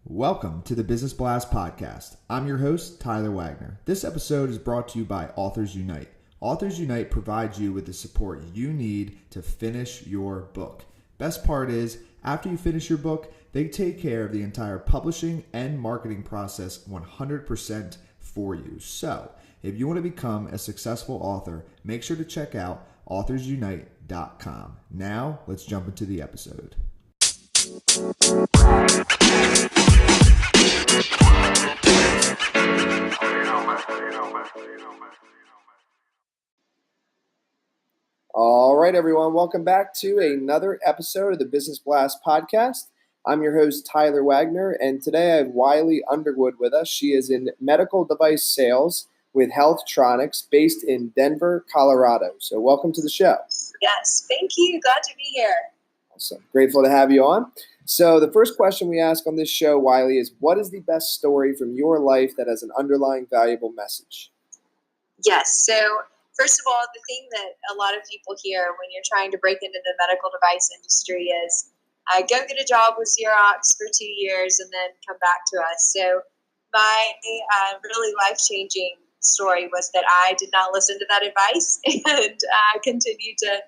Welcome to the Business Blast Podcast. I'm your host, Tyler Wagner. This episode is brought to you by Authors Unite. Authors Unite provides you with the support you need to finish your book. Best part is, after you finish your book, they take care of the entire publishing and marketing process 100% for you. So, if you want to become a successful author, make sure to check out authorsunite.com. Now, let's jump into the episode. All right, everyone. Welcome back to another episode of the Business Blast Podcast. I'm your host, Tyler Wagner, and today I have Wiley Underwood with us. She is in medical device sales with Healthtronics based in Denver, Colorado. So welcome to the show. Yes, thank you. Glad to be here. Awesome. Grateful to have you on. So the first question we ask on this show, Wiley, is what is the best story from your life that has an underlying valuable message? Yes. So first of all, the thing that a lot of people hear when you're trying to break into the medical device industry is go get a job with Xerox for 2 years and then come back to us. So my really life-changing story was that I did not listen to that advice and continued to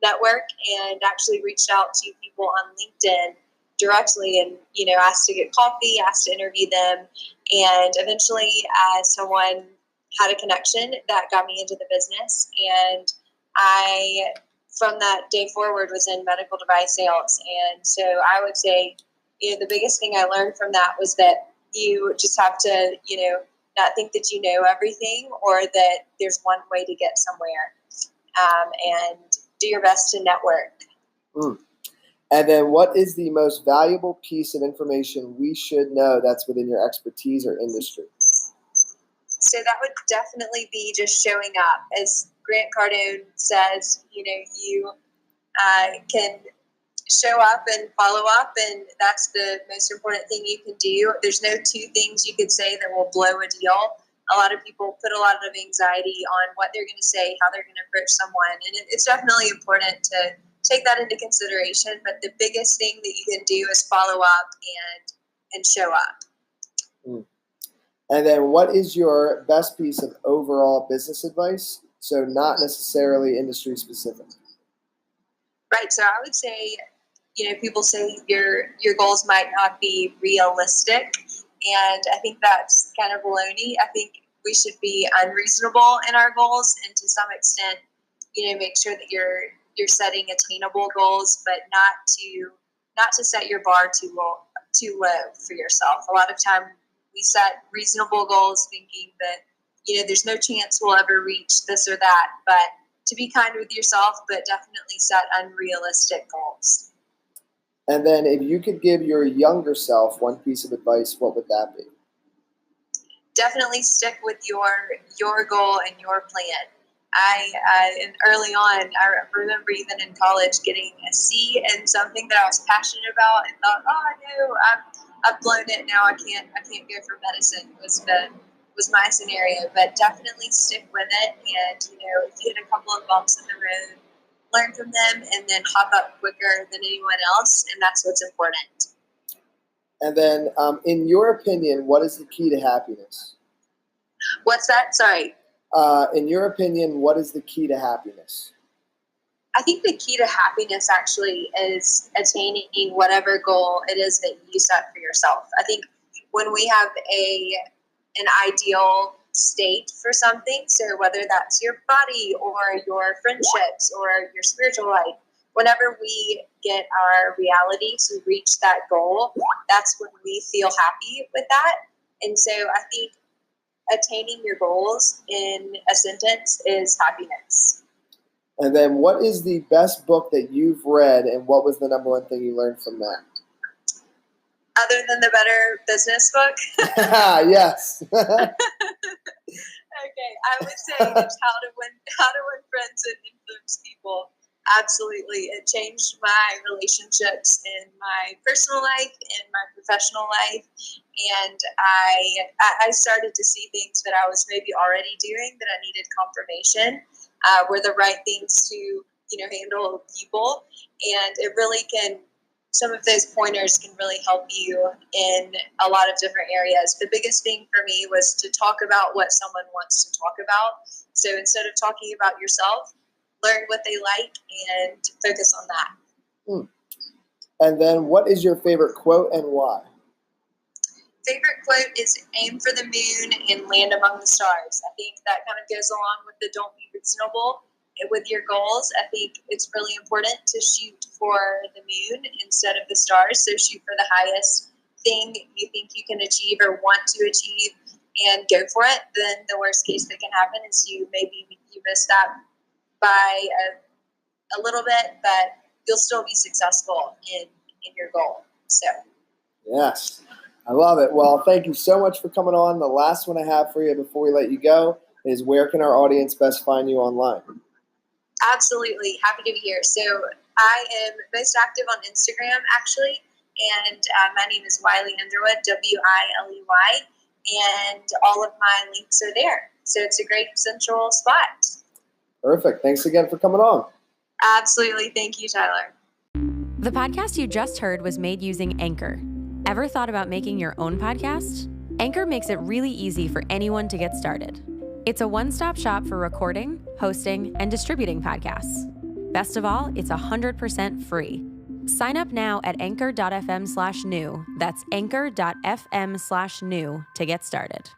network and actually reached out to people on LinkedIn directly and, asked to get coffee, asked to interview them. And eventually someone had a connection that got me into the business. And I, from that day forward, was in medical device sales. And so I would say, the biggest thing I learned from that was that you just have to, not think that you know everything or that there's one way to get somewhere. And do your best to network. And then what is the most valuable piece of information we should know that's within your expertise or industry? So that would definitely be just showing up. As Grant Cardone says, you can show up and follow up, and that's the most important thing you can do. There's no two things you could say that will blow a deal. A lot of people put a lot of anxiety on what they're going to say, how they're going to approach someone. And it's definitely important to take that into consideration. But the biggest thing that you can do is follow up and show up. And then what is your best piece of overall business advice? So not necessarily industry specific. Right. So I would say, people say your goals might not be realistic. And I think that's kind of baloney. I think we should be unreasonable in our goals and to some extent, make sure that you're setting attainable goals, but not to set your bar too low for yourself. A lot of time we set reasonable goals thinking that, there's no chance we'll ever reach this or that, but to be kind with yourself, but definitely set unrealistic goals. And then if you could give your younger self one piece of advice, what would that be? Definitely stick with your goal and your plan. And early on, I remember even in college getting a C in something that I was passionate about and thought, oh no, I've blown it now. I can't go for medicine was my scenario. But definitely stick with it. And if you hit a couple of bumps in the road, learn from them and then hop up quicker than anyone else. And that's what's important. And then, in your opinion, what is the key to happiness? What's that? Sorry. In your opinion, what is the key to happiness? I think the key to happiness actually is attaining whatever goal it is that you set for yourself. I think when we have an ideal state for something, so whether that's your body or your friendships or your spiritual life, whenever we get our reality to reach that goal, that's when we feel happy with that. And so I think attaining your goals in a sentence is happiness. And then what is the best book that you've read and what was the number one thing you learned from that? Other than the Better Business book? Yes. Okay, I would say it's How to Win Friends and Influence People. Absolutely. It changed my relationships in my personal life, in my professional life. And I started to see things that I was maybe already doing that I needed confirmation were the right things to, handle people. And it really can some of those pointers can really help you in a lot of different areas. The biggest thing for me was to talk about what someone wants to talk about. So instead of talking about yourself, learn what they like and focus on that. And then what is your favorite quote and why? Favorite quote is aim for the moon and land among the stars. I think that kind of goes along with the don't be reasonable with your goals. I think it's really important to shoot for the moon instead of the stars. So shoot for the highest thing you think you can achieve or want to achieve and go for it. Then the worst case that can happen is you miss that by a little bit, but you'll still be successful in your goal. So Yes, I love it. Well, thank you so much for coming on. The last one I have for you before we let you go is, where can our audience best find you online? Absolutely. Happy to be here. So I am most active on Instagram, actually, and my name is Wiley Underwood, Wiley, and all of my links are there. So it's a great central spot. Perfect. Thanks again for coming on. Absolutely. Thank you, Tyler. The podcast you just heard was made using Anchor. Ever thought about making your own podcast? Anchor makes it really easy for anyone to get started. It's a one-stop shop for recording, hosting, and distributing podcasts. Best of all, it's 100% free. Sign up now at anchor.fm/new. That's anchor.fm/new to get started.